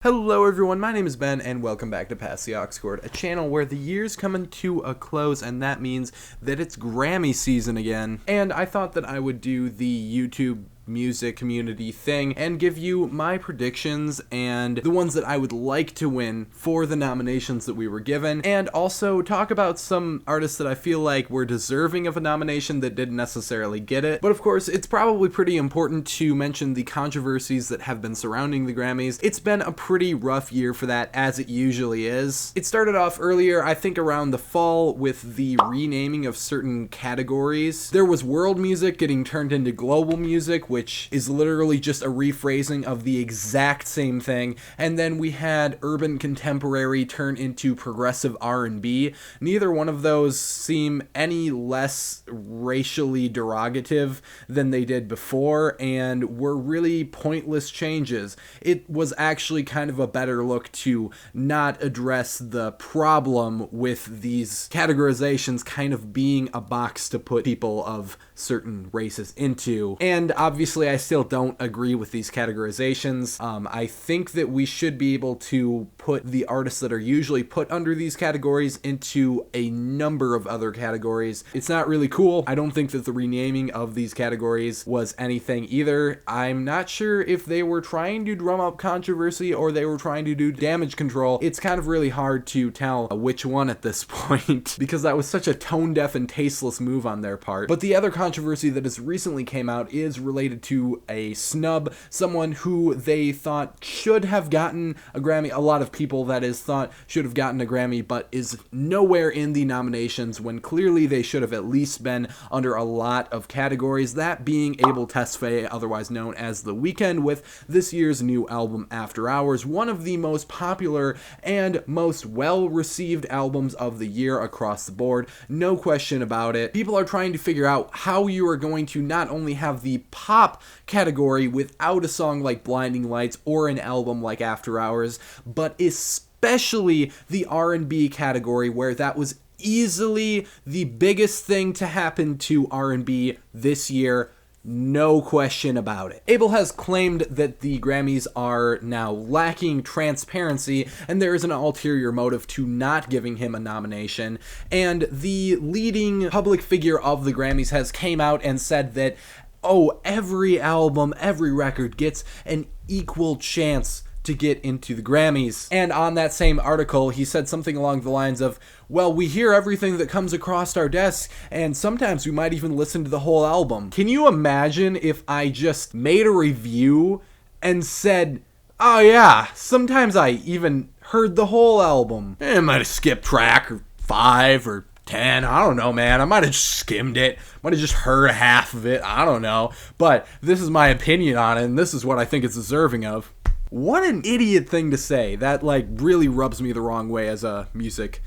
Hello everyone, my name is Ben and welcome back to PASSTHEauxCORD, a channel where the year's coming to a close and that means that it's Grammy season again. And I thought that I would do the YouTube music community thing and give you my predictions and the ones that I would like to win for the nominations that we were given, and also talk about some artists that I feel like were deserving of a nomination that didn't necessarily get it. But of course, it's probably pretty important to mention the controversies that have been surrounding the Grammys. It's been a pretty rough year for that, as it usually is. It started off earlier, I think around the fall, with the renaming of certain categories. There was world music getting turned into global music, which is literally just a rephrasing of the exact same thing. And then we had urban contemporary turn into progressive R&B. Neither one of those seem any less racially derogative than they did before, and were really pointless changes. It was actually kind of a better look to not address the problem with these categorizations kind of being a box to put people of certain races into. And obviously I still don't agree with these categorizations. I think that we should be able to put the artists that are usually put under these categories into a number of other categories. It's not really cool. I don't think that the renaming of these categories was anything either. I'm not sure if they were trying to drum up controversy or they were trying to do damage control. It's kind of really hard to tell which one at this point because that was such a tone-deaf and tasteless move on their part. But the other controversy that has recently came out is related to a snub, someone who they thought should have gotten a Grammy. A lot of people, that is, thought should have gotten a Grammy, but is nowhere in the nominations when clearly they should have at least been under a lot of categories, that being Abel Tesfaye, otherwise known as The Weeknd, with this year's new album After Hours, one of the most popular and most well-received albums of the year across the board, no question about it. People are trying to figure out how you are going to not only have the pop category without a song like Blinding Lights or an album like After Hours, but especially the R&B category, where that was easily the biggest thing to happen to R&B this year. No question about it. Abel has claimed that the Grammys are now lacking transparency and there is an ulterior motive to not giving him a nomination. And the leading public figure of the Grammys has came out and said that, oh, every album, every record gets an equal chance to get into the Grammys. And on that same article, he said something along the lines of, well, we hear everything that comes across our desk, and sometimes we might even listen to the whole album. Can you imagine if I just made a review and said, oh yeah, sometimes I even heard the whole album. I might have skipped track or 5 or 10, I don't know, man. I might have just skimmed it, might have just heard half of it, I don't know. But this is my opinion on it, and this is what I think it's deserving of. What an idiot thing to say. That, like, really rubs me the wrong way as a music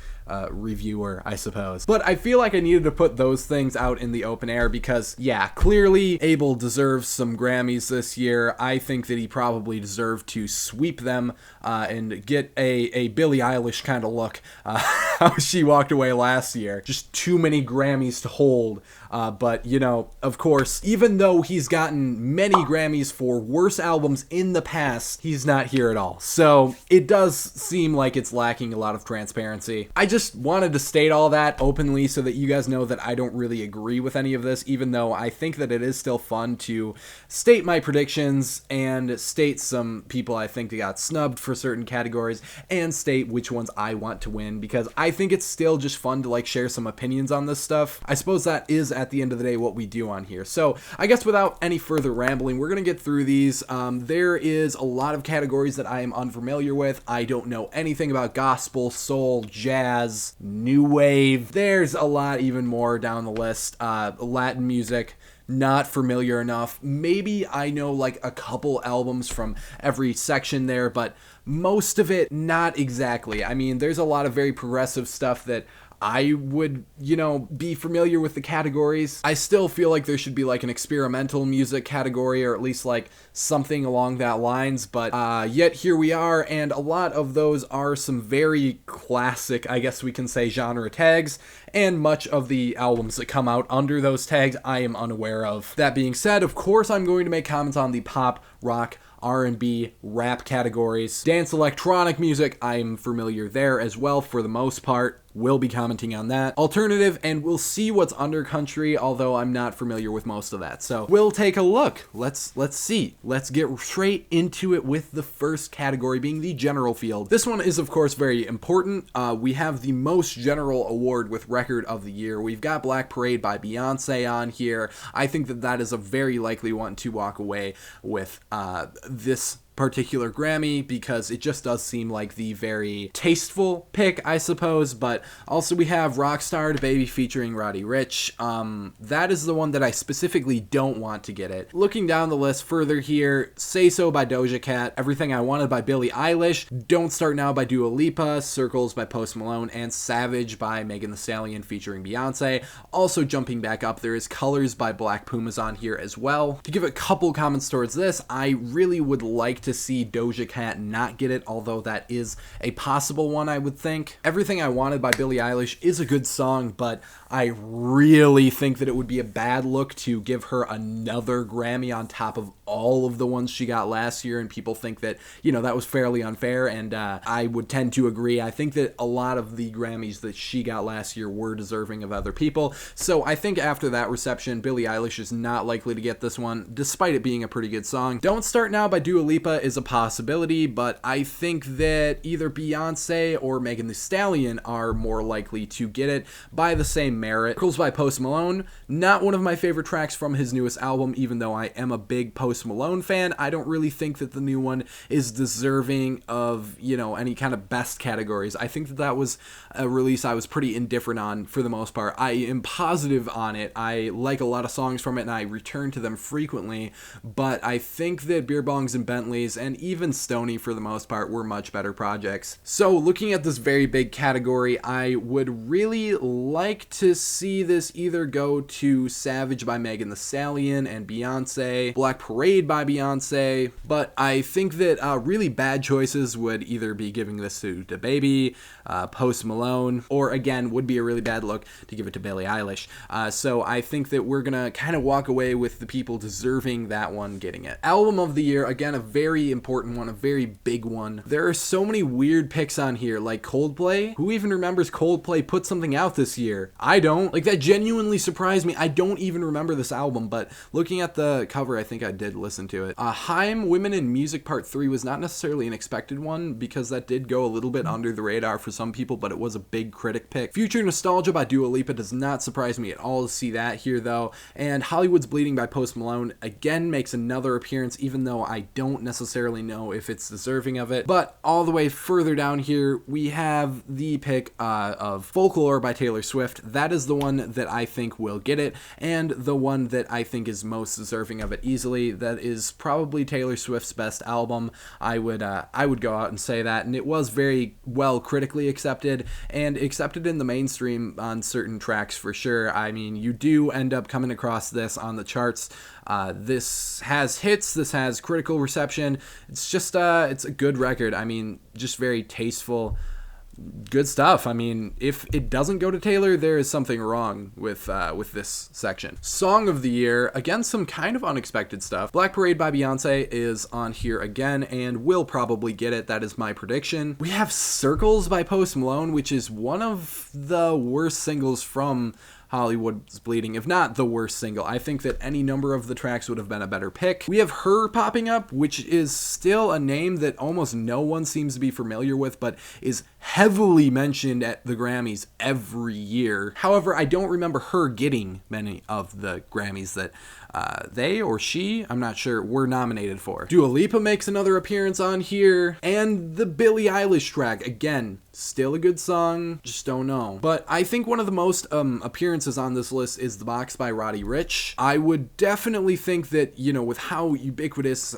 reviewer, I suppose. But I feel like I needed to put those things out in the open air because, yeah, clearly Abel deserves some Grammys this year. I think that he probably deserved to sweep them and get a Billie Eilish kind of look how she walked away last year. Just too many Grammys to hold. But, you know, of course, even though he's gotten many Grammys for worse albums in the past, he's not here at all. So it does seem like it's lacking a lot of transparency. I just wanted to state all that openly so that you guys know that I don't really agree with any of this, even though I think that it is still fun to state my predictions and state some people I think that got snubbed for certain categories and state which ones I want to win, because I think it's still just fun to like share some opinions on this stuff. I suppose that is at the end of the day what we do on here. So I guess without any further rambling, we're gonna get through these. There is a lot of categories that I am unfamiliar with. I don't know anything about gospel, soul, jazz, new wave. There's a lot even more down the list. Latin music, not familiar enough. Maybe I know like a couple albums from every section there, but most of it, not exactly. I mean, there's a lot of very progressive stuff that I would, you know, be familiar with the categories. I still feel like there should be like an experimental music category, or at least like something along that lines, but yet here we are, and a lot of those are some very classic, I guess we can say, genre tags, and much of the albums that come out under those tags I am unaware of. That being said, of course I'm going to make comments on the pop, rock, R&B, rap categories. Dance electronic music, I'm familiar there as well for the most part. We'll be commenting on that. Alternative, and we'll see what's under country, although I'm not familiar with most of that. So we'll take a look. Let's see. Let's get straight into it with the first category being the general field. This one is, of course, very important. We have the most general award with Record of the Year. We've got Black Parade by Beyonce on here. I think that that is a very likely one to walk away with this particular Grammy, because it just does seem like the very tasteful pick, I suppose. But also we have Rockstar DaBaby featuring Roddy Ricch. That is the one that I specifically don't want to get it. Looking down the list further here, Say So by Doja Cat, Everything I Wanted by Billie Eilish, Don't Start Now by Dua Lipa, Circles by Post Malone, and Savage by Megan Thee Stallion featuring Beyonce. Also jumping back up, there is Colors by Black Pumas on here as well. To give a couple comments towards this, I really would like to see Doja Cat not get it, although that is a possible one, I would think. Everything I Wanted by Billie Eilish is a good song, but I really think that it would be a bad look to give her another Grammy on top of all of the ones she got last year, and people think that, you know, that was fairly unfair, and I would tend to agree. I think that a lot of the Grammys that she got last year were deserving of other people, so I think after that reception, Billie Eilish is not likely to get this one, despite it being a pretty good song. Don't Start Now by Dua Lipa is a possibility, but I think that either Beyonce or Megan Thee Stallion are more likely to get it by the same merit. Circles by Post Malone, not one of my favorite tracks from his newest album, even though I am a big Post Malone fan. I don't really think that the new one is deserving of, you know, any kind of best categories. I think that that was a release I was pretty indifferent on for the most part. I am positive on it. I like a lot of songs from it and I return to them frequently, but I think that Beer Bongs and Bentleys and even Stoney for the most part were much better projects. So looking at this very big category, I would really like to see this either go to Savage by Megan Thee Stallion and Beyonce, Black Parade by Beyonce, but I think that really bad choices would either be giving this to DaBaby, Post Malone, or again, would be a really bad look to give it to Billie Eilish. So I think that we're gonna kind of walk away with the people deserving that one getting it. Album of the Year, again, a very important one, a very big one. There are so many weird picks on here, like Coldplay. Who even remembers Coldplay put something out this year? I don't. Like, that genuinely surprised me. I don't even remember this album, but looking at the cover, I think I did listen to it. Haim, Women in Music Part 3 was not necessarily an expected one, because that did go a little bit under the radar for some people, but it was a big critic pick. Future Nostalgia by Dua Lipa does not surprise me at all to see that here, though. And Hollywood's Bleeding by Post Malone, again, makes another appearance, even though I don't necessarily know if it's deserving of it. But all the way further down here, we have the pick of Folklore by Taylor Swift. That is the one that I think will get it, and the one that I think is most deserving of it easily. That is probably Taylor Swift's best album. I would go out and say that, and it was very well critically accepted, and accepted in the mainstream on certain tracks for sure. I mean, you do end up coming across this on the charts. This has hits, this has critical reception. It's just, it's a good record. I mean, just very tasteful, good stuff. I mean, if it doesn't go to Taylor, there is something wrong with this section. Song of the Year, again, some kind of unexpected stuff. Black Parade by Beyonce is on here again and will probably get it. That is my prediction. We have Circles by Post Malone, which is one of the worst singles from Hollywood's Bleeding, if not the worst single. I think that any number of the tracks would have been a better pick. We have Her popping up, which is still a name that almost no one seems to be familiar with, but is heavily mentioned at the Grammys every year. However, I don't remember her getting many of the Grammys that they or she, I'm not sure, were nominated for. Dua Lipa makes another appearance on here, and the Billie Eilish track, again, still a good song, just don't know. But I think one of the most appearances on this list is The Box by Roddy Ricch. I would definitely think that, you know, with how ubiquitous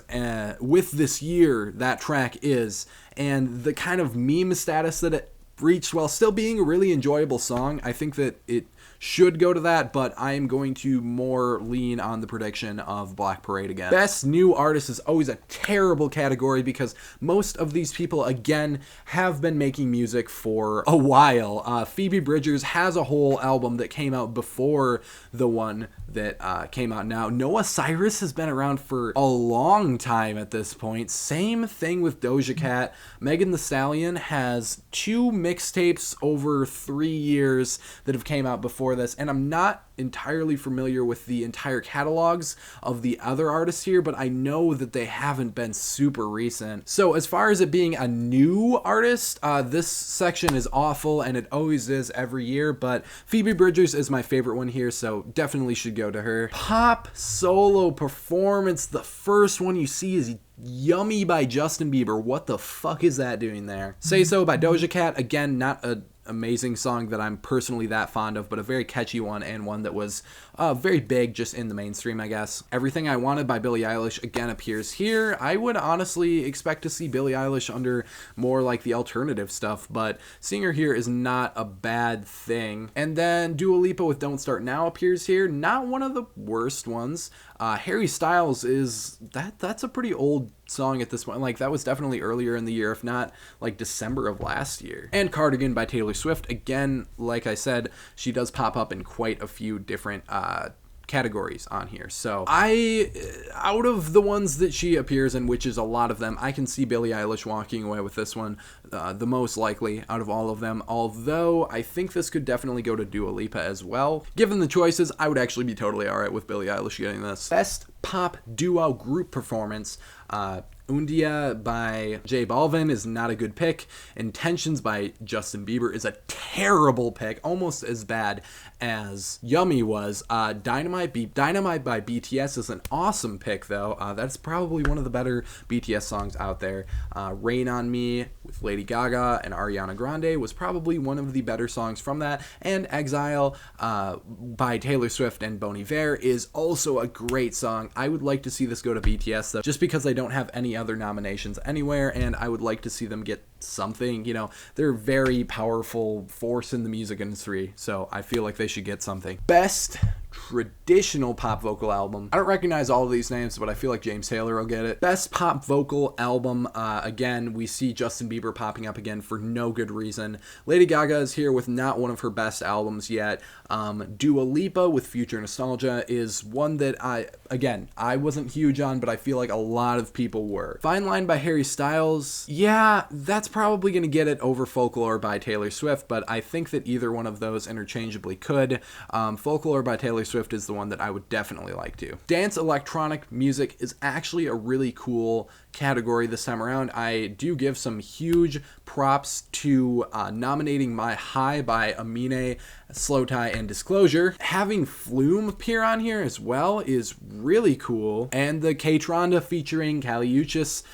with this year that track is, and the kind of meme status that it reached while still being a really enjoyable song, I think that it should go to that, but I am going to more lean on the prediction of Black Parade again. Best New Artist is always a terrible category because most of these people, again, have been making music for a while. Phoebe Bridgers has a whole album that came out before the one that came out now. Noah Cyrus has been around for a long time at this point. Same thing with Doja Cat. Megan Thee Stallion has 2 mixtapes over 3 years that have came out before this, and I'm not entirely familiar with the entire catalogs of the other artists here, but I know that they haven't been super recent. So as far as it being a new artist, this section is awful, and it always is every year, but Phoebe Bridgers is my favorite one here, so definitely should go to her. Pop solo performance, the first one you see is Yummy by Justin Bieber. What the fuck is that doing there? Say So by Doja Cat, again, not a amazing song that I'm personally that fond of, but a very catchy one, and one that was very big just in the mainstream, I guess. Everything I Wanted by Billie Eilish again appears here. I would honestly expect to see Billie Eilish under more like the alternative stuff, but seeing her here is not a bad thing. And then Dua Lipa with Don't Start Now appears here. Not one of the worst ones. Harry Styles is that's a pretty old song at this point. Like, that was definitely earlier in the year, if not like December of last year. And Cardigan by Taylor Swift, again, like I said, she does pop up in quite a few different categories on here. So out of the ones that she appears in, which is a lot of them, I can see Billie Eilish walking away with this one the most likely out of all of them, although I think this could definitely go to Dua Lipa as well. Given the choices, I would actually be totally alright with Billie Eilish getting this. Best Pop Duo Group Performance, Undia by J Balvin is not a good pick. Intentions by Justin Bieber is a terrible pick, almost as bad as Yummy was. Dynamite by BTS is an awesome pick, though. That's probably one of the better BTS songs out there. Rain on Me with Lady Gaga and Ariana Grande was probably one of the better songs from that. And Exile by Taylor Swift and Bon Iver is also a great song. I would like to see this go to BTS, though, just because they don't have any other nominations anywhere, and I would like to see them get something. You know, they're a very powerful force in the music industry, so I feel like they should get something. Best traditional pop vocal album. I don't recognize all of these names, but I feel like James Taylor will get it. Best pop vocal album, again, we see Justin Bieber popping up again for no good reason. Lady Gaga is here with not one of her best albums yet. Dua Lipa with Future Nostalgia is one that I wasn't huge on, but I feel like a lot of people were. Fine Line by Harry Styles, yeah, that's probably going to get it over Folklore by Taylor Swift, but I think that either one of those interchangeably could. Folklore by Taylor Swift is the one that I would definitely like to. Dance electronic music is actually a really cool category this time around. I do give some huge props to nominating My High by Amine, Slow Tie, and Disclosure. Having Flume appear on here as well is really cool. And the K-Tronda featuring Kali Uchis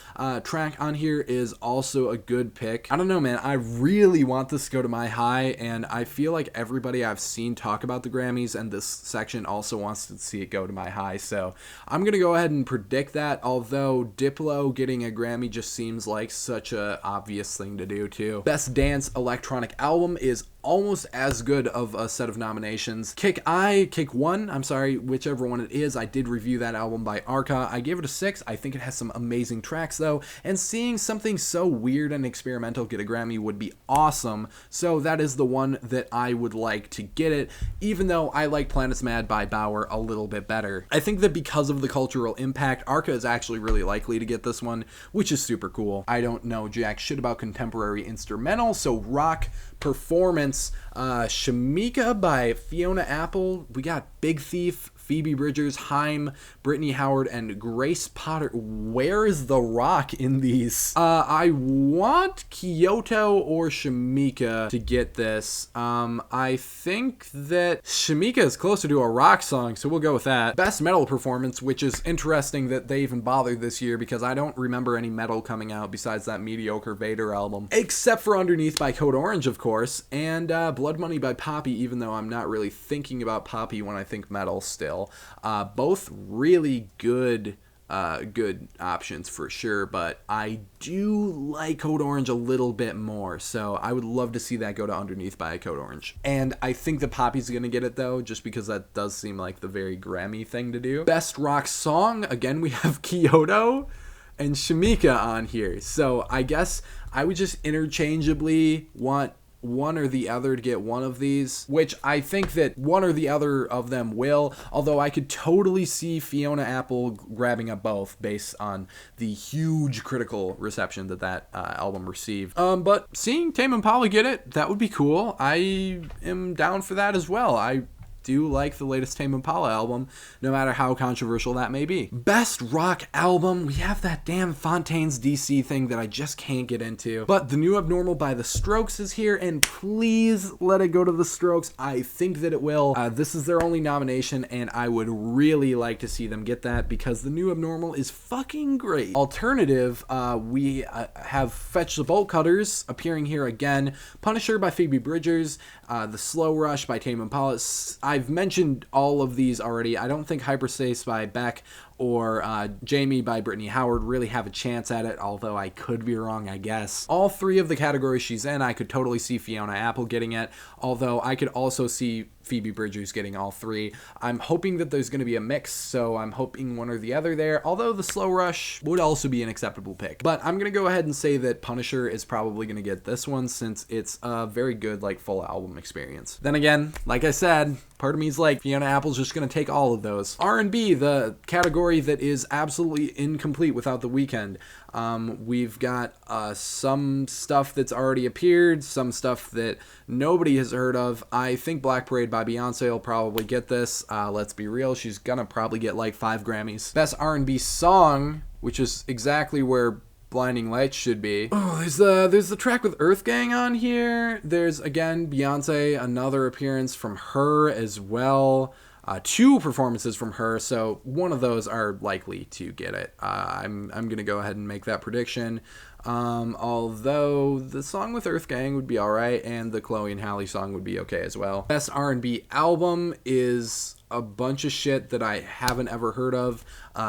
track on here is also a good pick. I don't know, man. I really want this to go to My High, and I feel like everybody I've seen talk about the Grammys and this section also wants to see it go to My High. So I'm going to go ahead and predict that, although Diplo getting a Grammy just seems like such a obvious thing to do too. Best Dance Electronic Album is almost as good of a set of nominations. Kick One, whichever one it is. I did review that album by Arca. I gave it a 6. I think it has some amazing tracks though, and seeing something so weird and experimental get a Grammy would be awesome. So that is the one that I would like to get it, even though I like Planets Mad by Bauer a little bit better. I think that because of the cultural impact, Arca is actually really likely to get this one, which is super cool. I don't know jack shit about contemporary instrumental, so rock performance, Shamika by Fiona Apple. We got Big Thief, Phoebe Bridgers, Haim, Brittany Howard, and Grace Potter. Where is The Rock in these? I want Kyoto or Shamika to get this. I think that Shamika is closer to a rock song, so we'll go with that. Best Metal Performance, which is interesting that they even bothered this year because I don't remember any metal coming out besides that mediocre Vader album. Except for Underneath by Code Orange, of course, and Blood Money by Poppy, even though I'm not really thinking about Poppy when I think metal still. Both really good options for sure, but I do like Code Orange a little bit more, so I would love to see that go to Underneath by Code Orange. And I think that Poppy's gonna get it though, just because that does seem like the very Grammy thing to do. Best Rock Song, again we have Kyoto and Shamika on here, so I guess I would just interchangeably want one or the other to get one of these, which I think that one or the other of them will, although I could totally see Fiona Apple grabbing up both based on the huge critical reception that album received. But seeing Tame Impala get it, that would be cool. I am down for that as well. I do like the latest Tame Impala album, no matter how controversial that may be. Best rock album, we have that damn Fontaine's DC thing that I just can't get into. But The New Abnormal by The Strokes is here, and please let it go to The Strokes. I think that it will. This is their only nomination, and I would really like to see them get that because The New Abnormal is fucking great. Alternative, we have Fetch the Bolt Cutters appearing here again. Punisher by Phoebe Bridgers, The Slow Rush by Tame Impala. I've mentioned all of these already. I don't think Hyperspace by Beck or Jamie by Brittany Howard really have a chance at it, although I could be wrong, I guess. All three of the categories she's in, I could totally see Fiona Apple getting it, although I could also see Phoebe Bridgers getting all three. I'm hoping that there's going to be a mix, so I'm hoping one or the other there, although The Slow Rush would also be an acceptable pick. But I'm going to go ahead and say that Punisher is probably going to get this one since it's a very good, like, full album experience. Then again, like I said, part of me is like, Fiona Apple's just going to take all of those. R&B, the category that is absolutely incomplete without The Weeknd. We've got some stuff that's already appeared, some stuff that nobody has heard of. I think Black Parade by Beyonce will probably get this. Let's be real, she's gonna probably get like 5 Grammys. Best R&B song, which is exactly where Blinding Lights should be. Oh, there's the track with Earth Gang on here. There's, again, Beyonce, another appearance from her as well. 2 performances from her, so one of those are likely to get it. I'm going to go ahead and make that prediction. Although the song with Earth Gang would be alright, and the Chloe and Halle song would be okay as well. Best R&B album is a bunch of shit that I haven't ever heard of,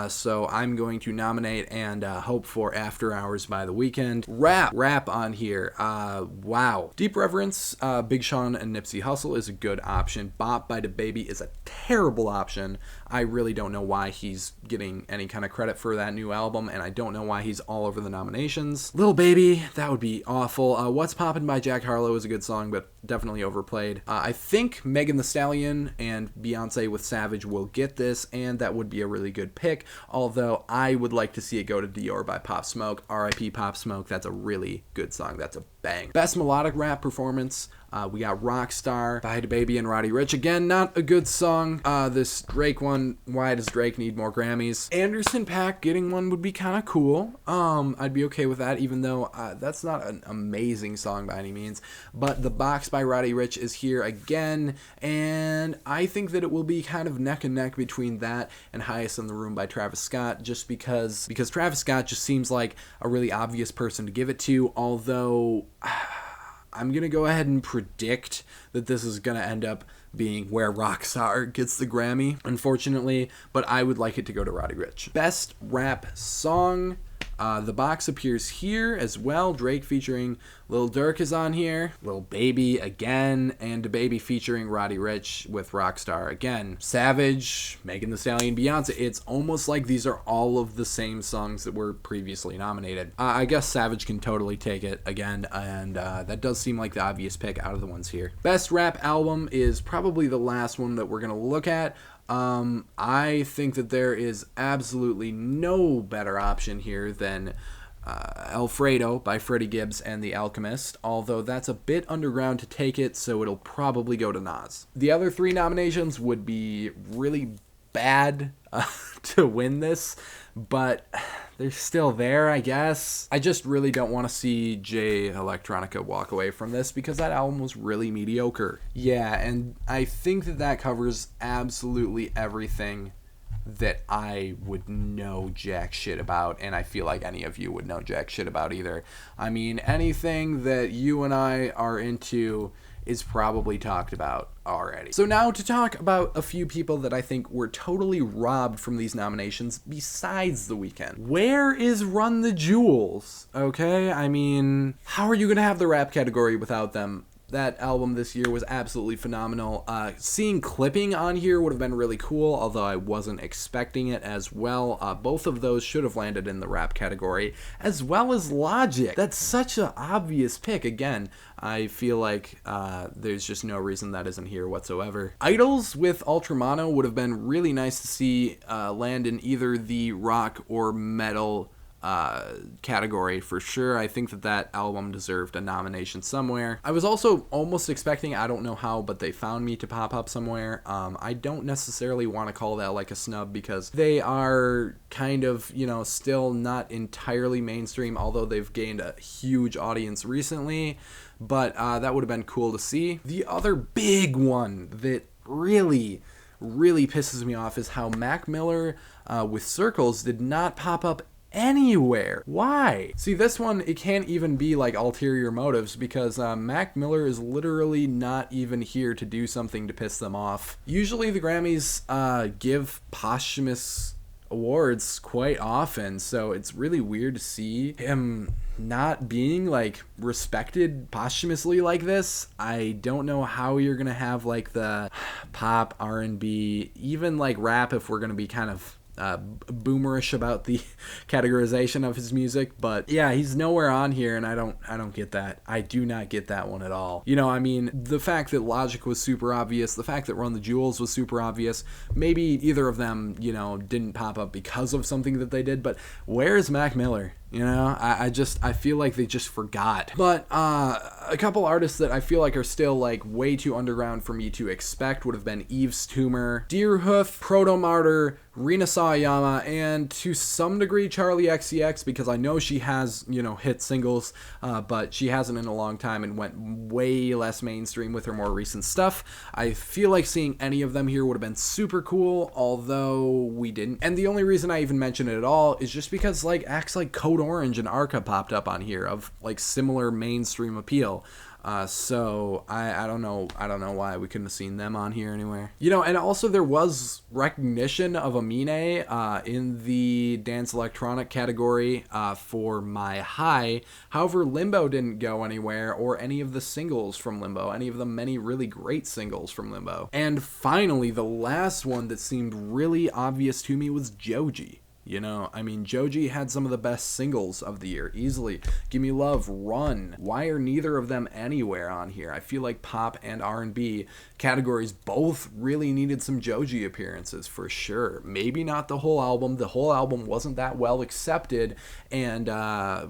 so I'm going to nominate and hope for After Hours by The Weeknd. Rap on here. Wow. Deep Reverence, Big Sean and Nipsey Hussle is a good option. Bop by DaBaby is a terrible option. I really don't know why he's getting any kind of credit for that new album, and I don't know why he's all over the nominations. Lil Baby, that would be awful. What's Poppin' by Jack Harlow is a good song, but definitely overplayed. I think Megan Thee Stallion and Beyonce with Savage will get this, and that would be a really good pick, although I would like to see it go to Dior by Pop Smoke. R.I.P. Pop Smoke, that's a really good song. That's a bang. Best melodic rap performance, we got Rockstar by DaBaby and Roddy Ricch. Again, not a good song. This Drake one, why does Drake need more Grammys? Anderson .Paak getting one would be kind of cool. I'd be okay with that, even though that's not an amazing song by any means. But The Box by Roddy Ricch is here again, and I think that it will be kind of neck and neck between that and Highest in the Room by Travis Scott, just because Travis Scott just seems like a really obvious person to give it to, although I'm going to go ahead and predict that this is going to end up being where Rockstar gets the Grammy, unfortunately, but I would like it to go to Roddy Ricch. Best rap song, The Box appears here as well. Drake featuring Lil Durk is on here. Lil Baby again, and DaBaby featuring Roddy Ricch with Rockstar again. Savage, Megan Thee Stallion, Beyonce. It's almost like these are all of the same songs that were previously nominated. I guess Savage can totally take it again, and that does seem like the obvious pick out of the ones here. Best rap album is probably the last one that we're going to look at. I think that there is absolutely no better option here than Alfredo by Freddie Gibbs and The Alchemist, although that's a bit underground to take it, so it'll probably go to Nas. The other 3 nominations would be really bad to win this, but they're still there, I guess. I just really don't want to see Jay Electronica walk away from this because that album was really mediocre. Yeah, and I think that covers absolutely everything that I would know jack shit about, and I feel like any of you would know jack shit about either. I mean, anything that you and I are into is probably talked about already. So now to talk about a few people that I think were totally robbed from these nominations besides The Weeknd. Where is Run the Jewels? Okay, I mean, how are you gonna have the rap category without them? That album this year was absolutely phenomenal. Seeing Clipping on here would have been really cool, although I wasn't expecting it as well. Both of those should have landed in the rap category, as well as Logic. That's such an obvious pick. Again, I feel like there's just no reason that isn't here whatsoever. Idols with Ultramono would have been really nice to see land in either the rock or metal category for sure. I think that album deserved a nomination somewhere. I was also almost expecting, I don't know how, but They Found Me to pop up somewhere. I don't necessarily want to call that like a snub because they are kind of, you know, still not entirely mainstream, although they've gained a huge audience recently. But that would have been cool to see. The other big one that really pisses me off is how Mac Miller with Circles did not pop up anywhere. Why? See, this one, it can't even be like ulterior motives because Mac Miller is literally not even here to do something to piss them off. Usually the Grammys give posthumous awards quite often, so it's really weird to see him not being like respected posthumously like this. I don't know how you're gonna have like the pop, R&B, even like rap if we're gonna be kind of boomerish about the categorization of his music, but yeah, he's nowhere on here, and I don't get that. I do not get that one at all. You know, I mean, the fact that Logic was super obvious, the fact that Run the Jewels was super obvious, maybe either of them, you know, didn't pop up because of something that they did, but where's Mac Miller? You know, I feel like they just forgot. But a couple artists that I feel like are still like way too underground for me to expect would have been Yves Tumor, Deerhoof, Proto Martyr, Rina Sawayama, and to some degree Charlie XCX, because I know she has, you know, hit singles, but she hasn't in a long time and went way less mainstream with her more recent stuff. I feel like seeing any of them here would have been super cool, although we didn't. And the only reason I even mention it at all is just because like acts like Code Orange and Arca popped up on here of like similar mainstream appeal. So I don't know why we couldn't have seen them on here anywhere. You know, and also there was recognition of Amine in the dance electronic category for My High. However, Limbo didn't go anywhere, or any of the singles from Limbo, any of the many really great singles from Limbo. And finally, the last one that seemed really obvious to me was Joji. You know, I mean, Joji had some of the best singles of the year, easily. Give Me Love, Run. Why are neither of them anywhere on here? I feel like pop and R&B categories both really needed some Joji appearances, for sure. Maybe not the whole album. The whole album wasn't that well accepted, and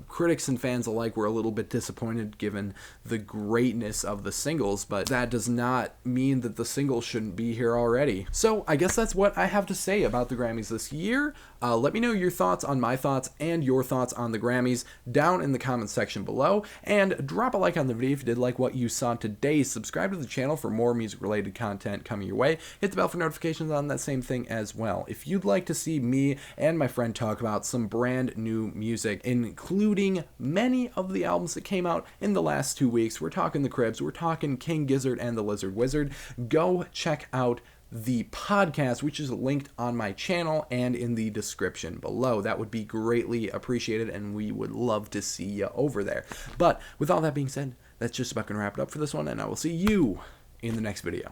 critics and fans alike were a little bit disappointed given the greatness of the singles, but that does not mean that the singles shouldn't be here already. So I guess that's what I have to say about the Grammys this year. Let me know your thoughts on my thoughts and your thoughts on the Grammys down in the comments section below, and drop a like on the video if you did like what you saw today. Subscribe to the channel for more music-related content coming your way. Hit the bell for notifications on that same thing as well. If you'd like to see me and my friend talk about some brand new music, including many of the albums that came out in the last 2 weeks, we're talking The Cribs, we're talking King Gizzard and the Lizard Wizard, go check out the podcast, which is linked on my channel and in the description below. That would be greatly appreciated, and we would love to see you over there. But with all that being said, that's just about going to wrap it up for this one, and I will see you in the next video.